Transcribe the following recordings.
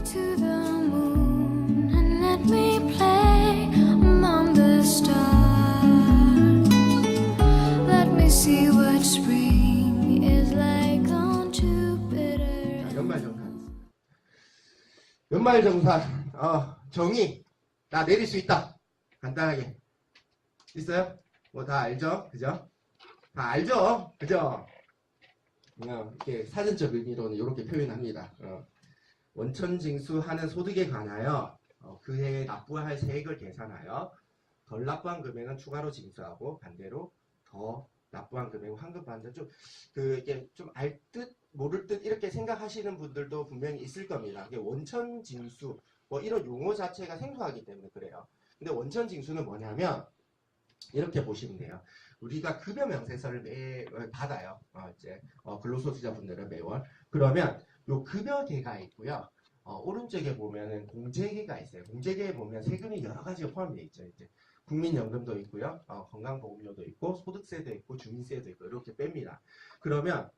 to the moon and let me play among the stars. Let me see what spring is like on Jupiter. 연말정산. 연말정산. 정의. 나 내릴 수 있다. 간단하게. 있어요? 뭐 다 알죠? 그죠? 다 알죠? 그죠? 이렇게 사전적 의미로는 이렇게 표현합니다. 원천징수하는 소득에 관하여 그 해에 납부할 세액을 계산하여 덜 납부한 금액은 추가로 징수하고 반대로 더 납부한 금액은 환급받는 이게 좀 알 듯 모를 듯 이렇게 생각하시는 분들도 분명히 있을 겁니다. 이게 원천징수 뭐 이런 용어 자체가 생소하기 때문에 그래요. 근데 원천징수는 뭐냐면 이렇게 보시면 돼요. 우리가 급여 명세서를 매월 받아요. 근로소득자분들은 매월. 그러면 요 급여계가 있고요. 오른쪽에 보면은 공제계가 있어요. 공제계에 보면 세금이 여러 가지가 포함되어 있죠. 이제 국민연금도 있고요. 건강보험료도 있고 소득세도 있고 주민세도 있고 이렇게 뺍니다. 그러면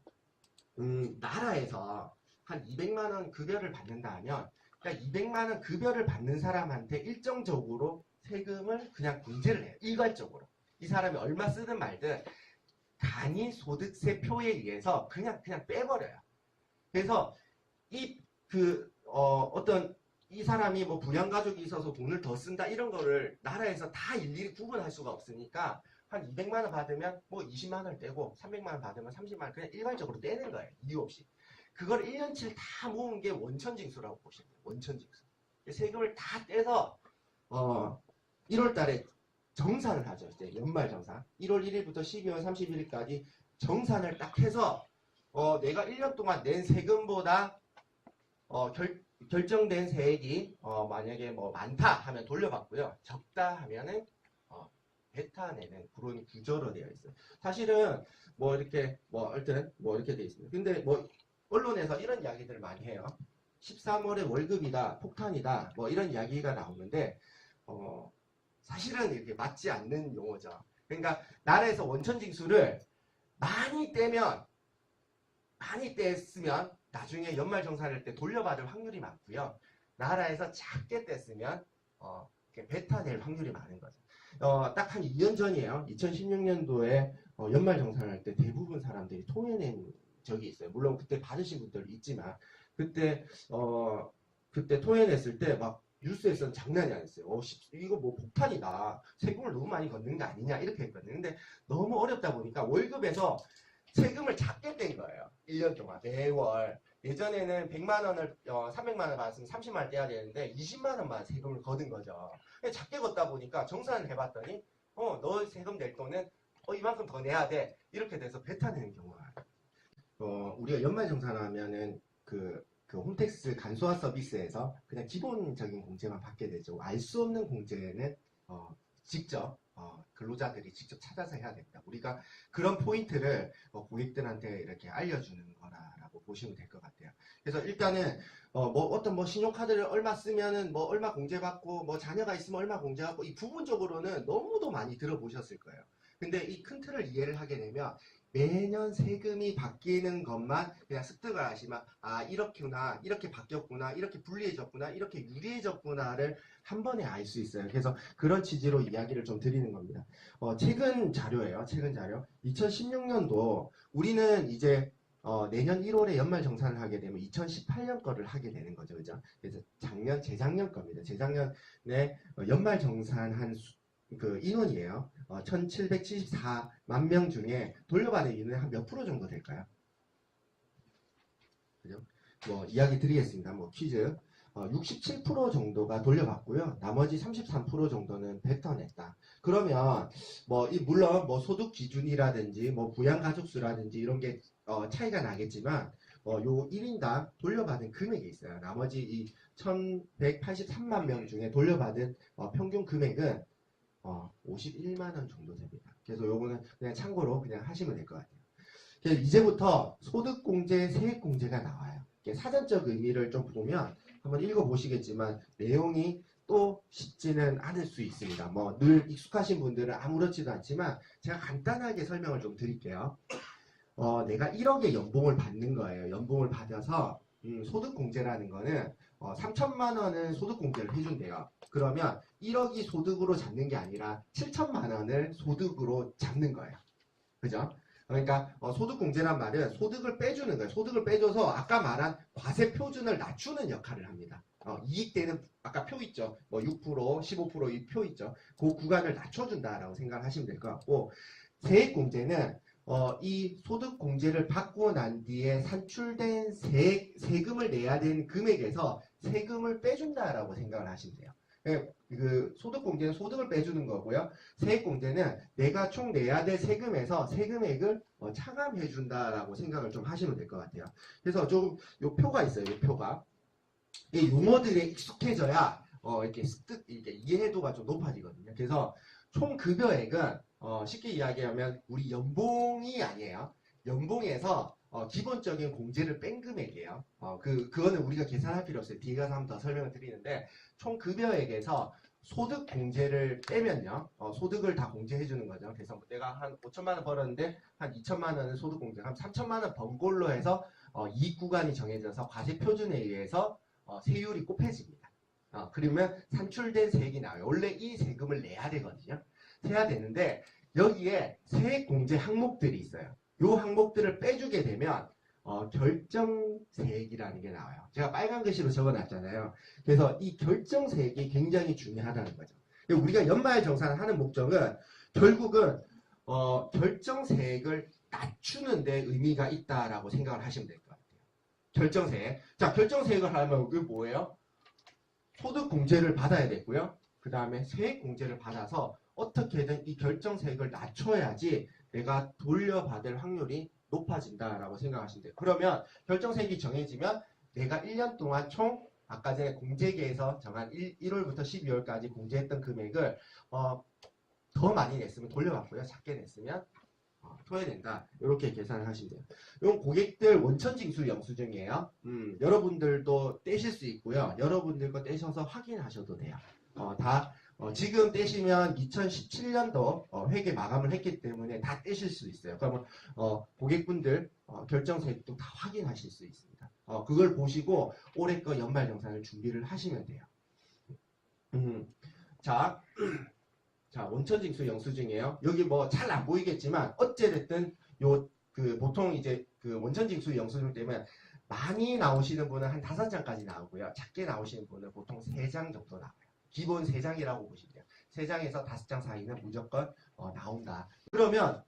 나라에서 한 200만 원 급여를 받는다 하면 그러니까 200만 원 급여를 받는 사람한테 일정적으로 세금을 그냥 공제를 해요. 일괄적으로. 이 사람이 얼마 쓰든 말든 간이 소득세 표에 의해서 그냥 빼버려요. 그래서 이 사람이 뭐 부양가족이 있어서 돈을 더 쓴다 이런 거를 나라에서 다 일일이 구분할 수가 없으니까 한 200만 원 받으면 뭐 20만 원을 떼고 300만 원 받으면 30만 원 그냥 일괄적으로 떼는 거예요. 이유 없이. 그걸 1년치를 다 모은 게 원천징수라고 보시면 돼요. 원천징수. 세금을 다 떼서 1월 달에 정산을 하죠. 이제 연말정산. 1월 1일부터 12월 31일까지 정산을 딱 해서 내가 1년 동안 낸 세금보다 결정된 세액이 만약에 뭐 많다 하면 돌려받고요. 적다 하면은 뱉어내는 그런 구조로 되어 있어요. 사실은 뭐 이렇게 하여튼 이렇게 되어 있습니다. 근데 뭐 언론에서 이런 이야기들을 많이 해요. 13월에 월급이다, 폭탄이다, 뭐 이런 이야기가 나오는데 사실은 이렇게 맞지 않는 용어죠. 그러니까 나라에서 원천징수를 많이 떼으면 나중에 연말정산할 때 돌려받을 확률이 많고요. 나라에서 작게 뗐으면 뱉어낼 확률이 많은 거죠. 딱 한 2년 전이에요. 2016년도에 연말정산할 때 대부분 사람들이 토해낸 적이 있어요. 물론 그때 받으신 분들도 있지만 그때 토해냈을 때 막 뉴스에서는 장난이 아니었어요. 이거 뭐 폭탄이다. 세금을 너무 많이 걷는 거 아니냐 이렇게 했거든요. 근데 너무 어렵다 보니까 월급에서 세금을 작게 뗀 거예요. 1년 동안 매월. 예전에는 100만 원을 300만 원 받았으면 30만 원 떼야 되는데 20만 원만 세금을 거둔 거죠. 작게 걷다 보니까 정산을 해봤더니 너 세금 낼 돈은 이만큼 더 내야 돼. 이렇게 돼서 뱉어내는 경우가 우리가 연말정산하면은 그 홈택스 간소화 서비스에서 그냥 기본적인 공제만 받게 되죠. 알 수 없는 공제는 직접 근로자들이 직접 찾아서 해야 됩니다. 우리가 그런 포인트를 고객들한테 이렇게 알려주는 거라고 보시면 될 것 같아요. 그래서 일단은 어떤 신용카드를 얼마 쓰면은 얼마 공제받고 자녀가 있으면 얼마 공제받고 이 부분적으로는 너무도 많이 들어보셨을 거예요. 근데 이 큰 틀을 이해를 하게 되면 매년 세금이 바뀌는 것만 그냥 습득을 하시면 이렇게구나, 이렇게 바뀌었구나, 이렇게 불리해졌구나, 이렇게 유리해졌구나를 한 번에 알 수 있어요. 그래서 그런 취지로 이야기를 좀 드리는 겁니다. 최근 자료예요. 최근 자료. 2016년도 우리는 이제 내년 1월에 연말정산을 하게 되면 2018년 거를 하게 되는 거죠. 그죠? 그래서 재작년 겁니다. 재작년에 연말정산한 그 인원이에요. 1774만 명 중에 돌려받은 인원이 한 몇 프로 정도 될까요? 그죠? 이야기 드리겠습니다. 퀴즈. 67% 정도가 돌려받고요. 나머지 33% 정도는 뱉어냈다. 그러면 물론 소득 기준이라든지 부양 가족 수라든지 이런 게 차이가 나겠지만 요 1인당 돌려받은 금액이 있어요. 나머지 이 1183만 명 중에 돌려받은 평균 금액은 51만 원 정도 됩니다. 그래서 요거는 그냥 참고로 그냥 하시면 될 것 같아요. 그래서 이제부터 소득공제, 세액공제가 나와요. 사전적 의미를 좀 보면 한번 읽어보시겠지만 내용이 또 쉽지는 않을 수 있습니다. 늘 익숙하신 분들은 아무렇지도 않지만 제가 간단하게 설명을 좀 드릴게요. 내가 1억의 연봉을 받는 거예요. 연봉을 받아서 소득공제라는 거는 3천만 원을 소득공제를 해준대요. 그러면 1억이 소득으로 잡는 게 아니라 7천만 원을 소득으로 잡는 거예요. 그죠? 그러니까 소득공제란 말은 소득을 빼주는 거예요. 소득을 빼줘서 아까 말한 과세 표준을 낮추는 역할을 합니다. 이익되는 아까 표 있죠. 뭐 6%, 15% 이 표 있죠. 그 구간을 낮춰준다라고 생각을 하시면 될 것 같고 세액공제는 이 소득공제를 받고 난 뒤에 산출된 세금을 내야 되는 금액에서 세금을 빼준다라고 생각을 하시면 돼요. 그 소득공제는 소득을 빼주는 거고요. 세액공제는 내가 총 내야 될 세금에서 세금액을 차감해준다라고 생각을 좀 하시면 될 것 같아요. 그래서 좀 요 표가 있어요. 요 표가 이 용어들에 익숙해져야 이렇게 습득 이렇게 이해도가 좀 높아지거든요. 그래서 총 급여액은 쉽게 이야기하면 우리 연봉이 아니에요. 연봉에서 기본적인 공제를 뺀 금액이에요. 그거는 우리가 계산할 필요 없어요. 뒤에 가서 한번 더 설명을 드리는데 총 급여액에서 소득 공제를 빼면요. 소득을 다 공제해 주는 거죠. 그래서 내가 한 5천만 원 벌었는데 한 2천만 원은 소득 공제, 그럼 3천만 원 번 걸로 해서 이익 구간이 정해져서 과세 표준에 의해서 세율이 곱해집니다. 그러면 산출된 세액이 나와요. 원래 이 세금을 내야 되거든요. 해야 되는데 여기에 세액공제 항목들이 있어요. 이 항목들을 빼주게 되면 결정세액이라는 게 나와요. 제가 빨간 글씨로 적어놨잖아요. 그래서 이 결정세액이 굉장히 중요하다는 거죠. 우리가 연말정산을 하는 목적은 결국은 결정세액을 낮추는 데 의미가 있다라고 생각을 하시면 될 것 같아요. 결정세액. 자, 결정세액을 하려면 그게 뭐예요? 소득공제를 받아야 되고요. 그 다음에 세액공제를 받아서 어떻게든 이 결정세액을 낮춰야지 내가 돌려받을 확률이 높아진다라고 생각하시면 돼요. 그러면 결정세액이 정해지면 내가 1년 동안 총 아까 전에 공제계에서 정한 1월부터 12월까지 공제했던 금액을 더 많이 냈으면 돌려받고요. 작게 냈으면 토해낸다. 이렇게 계산을 하시면 돼요. 이건 고객들 원천징수 영수증이에요. 여러분들도 떼실 수 있고요. 여러분들 거 떼셔서 확인하셔도 돼요. 지금 떼시면 2017년도 회계 마감을 했기 때문에 다 떼실 수 있어요. 그러면 고객분들 결정세액도 다 확인하실 수 있습니다. 그걸 보시고 올해 거 연말정산을 준비를 하시면 돼요. 자, 원천징수 영수증이에요. 여기 뭐 잘 안 보이겠지만 어찌됐든 보통 이제 그 원천징수 영수증 때문에 많이 나오시는 분은 한 5장까지 나오고요. 작게 나오시는 분은 보통 3장 정도 나와요. 기본 3장이라고 보시면 돼요. 3장에서 5장 사이는 무조건 나온다. 그러면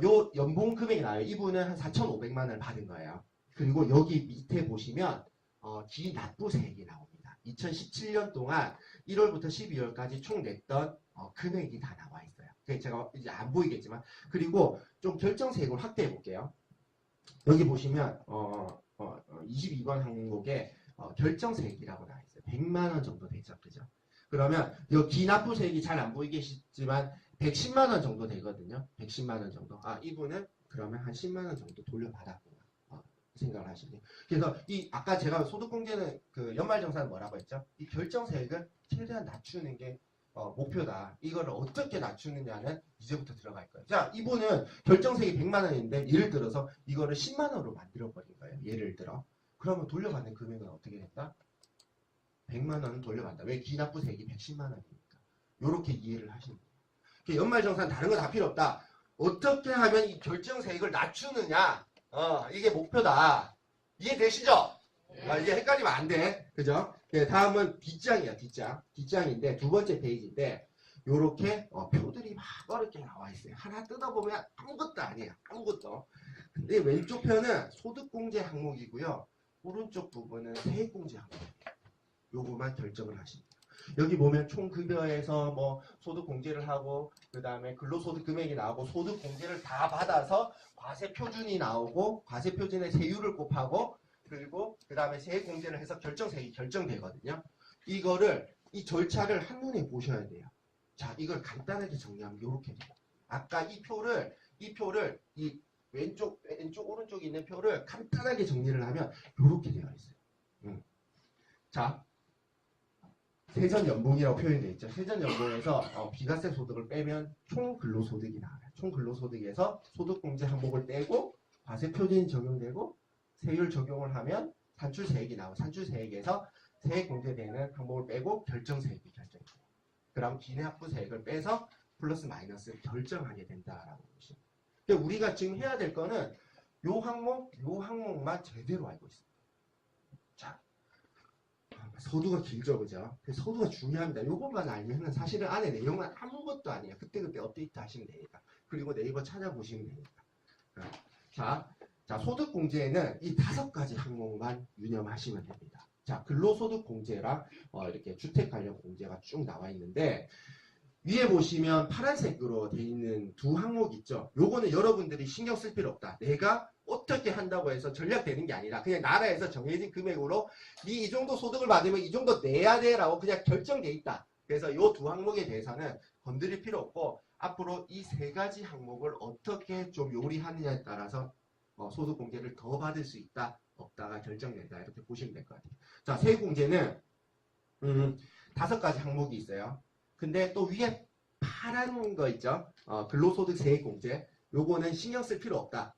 요 연봉 금액이 나와요. 이분은 한 4,500만 원을 받은 거예요. 그리고 여기 밑에 보시면 기납부세액이 나옵니다. 2017년 동안 1월부터 12월까지 총 냈던 금액이 다 나와 있어요. 제가 이제 안 보이겠지만 그리고 좀 결정세액을 확대해 볼게요. 여기 보시면 22번 항목에 결정세액이라고 나와 있어요. 100만 원 정도 되죠. 그죠? 그러면 이 기납부세액이 잘 안 보이겠지만 110만 원 정도 되거든요. 110만 원 정도. 이분은 그러면 한 10만 원 정도 돌려받았구나. 생각을 하시면 돼요. 그래서 아까 제가 소득공제는 그 연말정산은 뭐라고 했죠? 이 결정세액을 최대한 낮추는 게 목표다. 이거를 어떻게 낮추느냐는 이제부터 들어갈 거예요. 자, 이분은 결정세액이 100만 원인데 예를 들어서 이거를 10만 원으로 만들어버린 거예요. 예를 들어. 그러면 돌려받는 금액은 어떻게 된다? 100만 원은 돌려받는다. 왜? 기납부세액이 110만 원이니까. 이렇게 이해를 하시면 돼요. 연말정산 다른 거 다 필요 없다. 어떻게 하면 이 결정세액을 낮추느냐? 이게 목표다. 이해되시죠? 이제 헷갈리면 안 돼. 그죠? 네, 다음은 뒷장이야, 뒷장. 뒷장인데, 2번째 페이지인데, 요렇게, 표들이 막 어렵게 나와 있어요. 하나 뜯어보면 아무것도 아니에요. 아무것도. 근데 왼쪽 편은 소득공제 항목이고요. 오른쪽 부분은 세액공제 항목이에요. 요거만 결정을 하십니다. 여기 보면 총급여에서 뭐 소득공제를 하고 그 다음에 근로소득 금액이 나오고 소득공제를 다 받아서 과세표준이 나오고 과세표준의 세율을 곱하고 그리고 그 다음에 세액공제를 해서 결정세액이 결정되거든요. 이 절차를 한눈에 보셔야 돼요. 자, 이걸 간단하게 정리하면 이렇게 돼요. 아까 이 표를 이 왼쪽 오른쪽에 있는 표를 간단하게 정리를 하면 이렇게 되어 있어요. 자, 세전연봉이라고 표현되어 있죠. 세전연봉에서 비과세 소득을 빼면 총근로소득이 나와요. 총근로소득에서 소득공제 항목을 떼고 과세표준이 적용되고 세율 적용을 하면 산출세액이 나오고 산출세액에서 세액공제되는 항목을 빼고 결정세액이 결정돼요. 그럼 기내합부세액을 빼서 플러스 마이너스를 결정하게 된다라고 보시면. 그러니까 우리가 지금 해야 될 거는 요 항목만 제대로 알고 있습니다. 자, 서두가 길죠, 그죠? 서두가 중요합니다. 요것만 알면 사실은 안에 내용은 아무것도 아니에요. 그때그때 업데이트 하시면 되니까. 그리고 네이버 찾아보시면 되니까. 자, 소득공제에는 이 5가지 항목만 유념하시면 됩니다. 자, 근로소득공제랑 이렇게 주택 관련 공제가 쭉 나와 있는데, 위에 보시면 파란색으로 되어 있는 두 항목 있죠. 요거는 여러분들이 신경 쓸 필요 없다. 내가 어떻게 한다고 해서 전략되는 게 아니라 그냥 나라에서 정해진 금액으로 이 정도 소득을 받으면 이 정도 내야 돼라고 그냥 결정돼 있다. 그래서 요 두 항목에 대해서는 건드릴 필요 없고 앞으로 이 3가지 항목을 어떻게 좀 요리하느냐에 따라서 소득공제를 더 받을 수 있다 없다가 결정된다 이렇게 보시면 될 것 같아요. 자, 세액공제는 5가지 항목이 있어요. 근데 또 위에 파란 거 있죠? 근로소득 세액공제. 요거는 신경 쓸 필요 없다.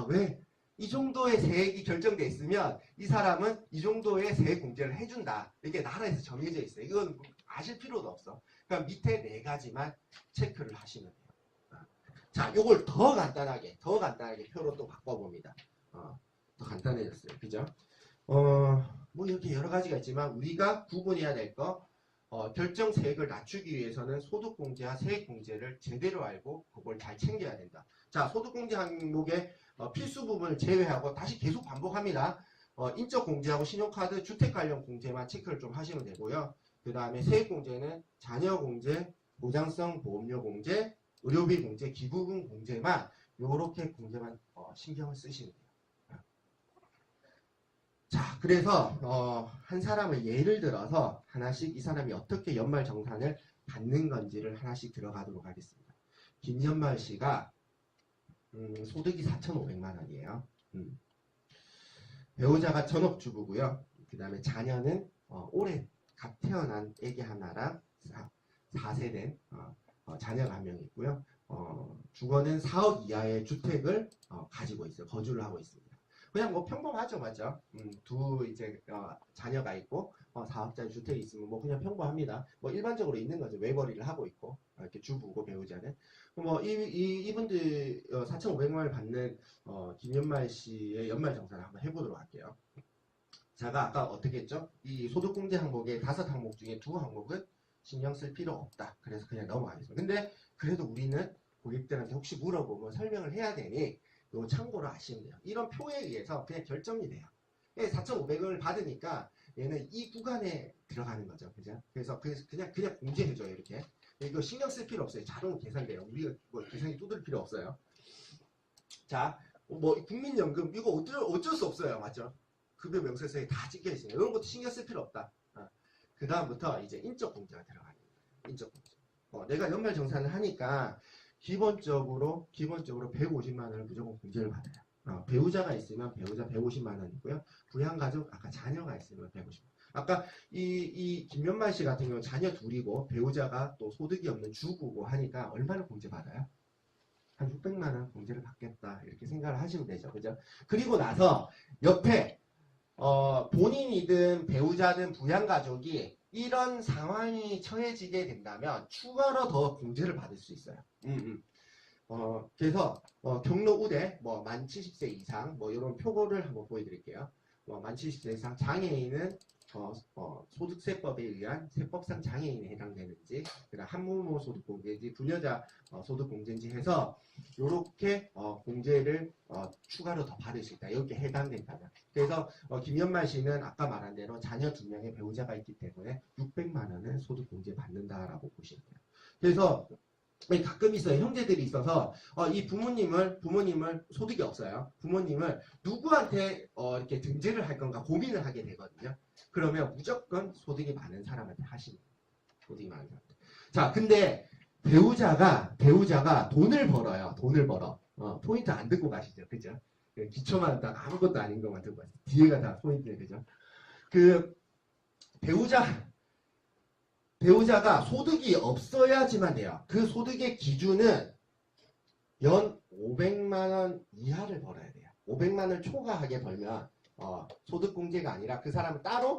왜? 이 정도의 세액이 결정돼 있으면 이 사람은 이 정도의 세액공제를 해준다. 이게 나라에서 정해져 있어요. 이건 아실 필요도 없어. 그러니까 밑에 4가지만 체크를 하시면 돼요. 자, 요걸 더 간단하게 표로 또 바꿔봅니다. 더 간단해졌어요. 그죠? 뭐 이렇게 여러 가지가 있지만 우리가 구분해야 될 거 결정 세액을 낮추기 위해서는 소득공제와 세액공제를 제대로 알고 그걸 잘 챙겨야 된다. 자, 소득공제 항목의 필수 부분을 제외하고 다시 계속 반복합니다. 인적공제하고 신용카드, 주택 관련 공제만 체크를 좀 하시면 되고요. 그 다음에 세액공제는 자녀공제, 보장성 보험료 공제, 의료비 공제, 기부금 공제만 요렇게 공제만 신경을 쓰시면 돼요. 자, 그래서 한 사람을 예를 들어서 하나씩 이 사람이 어떻게 연말정산을 받는 건지를 하나씩 들어가도록 하겠습니다. 김연말 씨가 소득이 4,500만 원이에요. 배우자가 전업주부고요. 그 다음에 자녀는 올해 갓 태어난 애기 하나랑 4세된 자녀가 한 명 있고요. 주거는 4억 이하의 주택을 가지고 있어요. 거주를 하고 있습니다. 그냥 뭐 평범하죠, 맞죠? 두 이제 자녀가 있고 4억짜리 주택이 있으면 뭐 그냥 평범합니다. 뭐 일반적으로 있는 거죠. 외벌이를 하고 있고 이렇게 주부고 배우자는 뭐 이분들 4,500만 원을 받는 김연말 씨의 연말 정산을 한번 해보도록 할게요. 제가 아까 어떻게 했죠? 이 소득공제 항목의 5항목 중에 2항목은 신경 쓸 필요 없다. 그래서 그냥 넘어가겠습니다. 근데 그래도 우리는 고객들한테 혹시 물어보면 설명을 해야 되니 요 참고로 아시면 돼요. 이런 표에 의해서 그냥 결정이 돼요. 4,500원을 받으니까 얘는 이 구간에 들어가는 거죠. 그죠? 그래서 그냥 공제해줘요. 이렇게. 이거 신경 쓸 필요 없어요. 자동으로 계산돼요. 우리가 뭐 계산기 두들 필요 없어요. 자, 뭐 국민연금 이거 어쩔 수 없어요. 맞죠? 급여 명세서에 다 찍혀 있어요. 이런 것도 신경 쓸 필요 없다. 그 다음부터 이제 인적공제가 들어가는 거예요. 인적공제. 내가 연말정산을 하니까 기본적으로 150만 원을 무조건 공제를 받아요. 배우자가 있으면 배우자 150만 원이고요. 부양가족 아까 자녀가 있으면 150만 원. 아까 이 김연말 씨 같은 경우 자녀 둘이고 배우자가 또 소득이 없는 주부고 하니까 얼마나 공제 받아요? 한 600만 원 공제를 받겠다 이렇게 생각을 하시면 되죠. 그죠? 그리고 나서 옆에 본인이든 배우자든 부양가족이 이런 상황이 처해지게 된다면 추가로 더 공제를 받을 수 있어요. 그래서 경로 우대 만 70세 이상 이런 표고를 한번 보여드릴게요. 만 70세 이상 장애인은 소득세법에 의한 세법상 장애인에 해당되는지, 그다음 한부모 소득공제인지, 부녀자 소득공제인지 해서 이렇게 공제를 추가로 더 받을 수 있다. 여기에 해당된다면. 그래서 김연말 씨는 아까 말한 대로 자녀 2명의 배우자가 있기 때문에 600만 원은 소득공제 받는다라고 보시면 돼요. 그래서 가끔 있어요. 형제들이 있어서 이 부모님을 소득이 없어요. 부모님을 누구한테 이렇게 등재를 할 건가 고민을 하게 되거든요. 그러면 무조건 소득이 많은 사람한테 하시는 거예요. 소득이 많은 사람한테. 자, 근데 배우자가 돈을 벌어요. 돈을 벌어. 포인트 안 듣고 가시죠. 그죠? 기초만 딱 아무것도 아닌 것만 듣고 가시죠. 뒤에가 다 포인트예요. 그죠? 그 배우자가 소득이 없어야지만 돼요. 그 소득의 기준은 연 500만 원 이하를 벌어야 돼요. 500만 원을 초과하게 벌면 소득공제가 아니라 그 사람을 따로